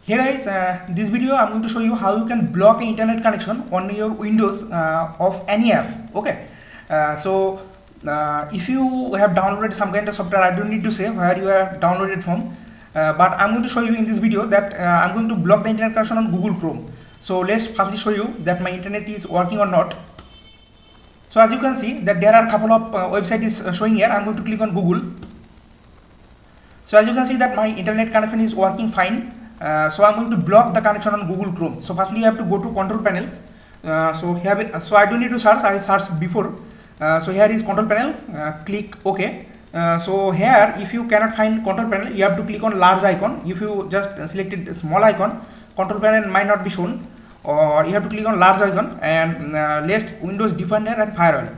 Hey guys, this video I'm going to show you how you can block an internet connection on your Windows of any app. Okay, if you have downloaded some kind of software, I don't need to say where you have downloaded from, but I'm going to show you in this video that I'm going to block the internet connection on Google Chrome. So let's firstly show you that my internet is working or not. So as you can see that there are a couple of websites showing here. I'm going to click on Google. So as you can see that my internet connection is working fine. So I'm going to block the connection on Google Chrome. So firstly you have to go to control panel. So I don't need to search, I searched before. So here is control panel, click OK. So here if you cannot find control panel, you have to click on large icon. If you just selected small icon, control panel might not be shown, or you have to click on large icon and list Windows Defender and Firewall.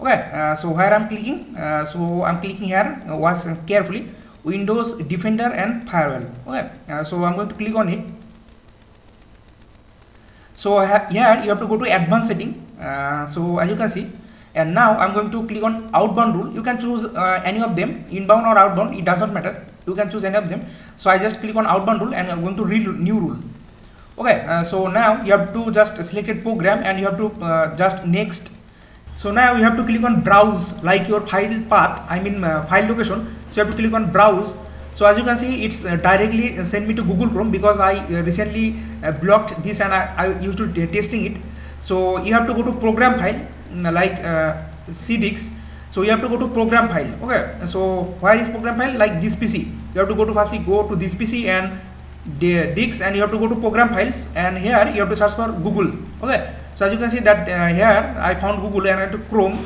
Okay, so where I'm clicking, so I'm clicking here, watch carefully, Windows Defender and Firewall. Okay, so I'm going to click on it. So here you have to go to advanced setting. So as you can see, and now I'm going to click on outbound rule. You can choose any of them, inbound or outbound, it doesn't matter. You can choose any of them. So I just click on outbound rule and I'm going to read new rule. Okay, so now you have to just select a program and you have to just next. So now you have to click on browse, like your file path, I mean file location. So you have to click on browse. So as you can see, it's directly sent me to Google Chrome because I recently blocked this and I used to testing it. So you have to go to program file like cdix. So you have to go to program file. Okay, so where is program file? Like this PC. You have to go to firstly go to this PC and dix, and you have to go to program files, and here you have to search for Google. Okay, so as you can see that here I found Google and I have to Chrome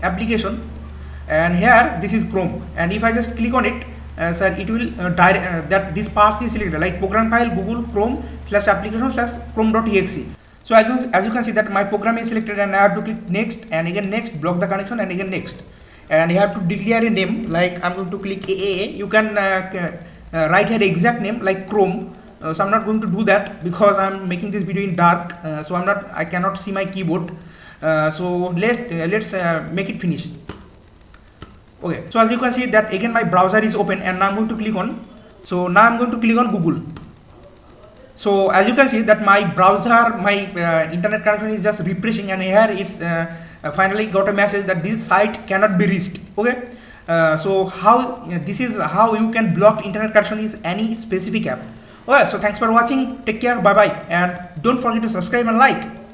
application, and here this is Chrome, and if I just click on it, sir, it will that this path is selected like program file Google Chrome /application /chrome.exe. So as you can see that my program is selected and I have to click next and again next, block the connection and again next, and you have to declare a name like I'm going to click AAA. You can write here exact name like Chrome. So I'm not going to do that because I'm making this video in dark, so I cannot see my keyboard. So let's make it finish. Okay, so as you can see that again my browser is open and now I'm going to click on. So now I'm going to click on Google. So as you can see that my browser, my internet connection is just refreshing, and here it's finally got a message that this site cannot be reached. Okay, so this is how you can block internet connection is any specific app. Okay, so thanks for watching, take care, bye bye, and don't forget to subscribe and like.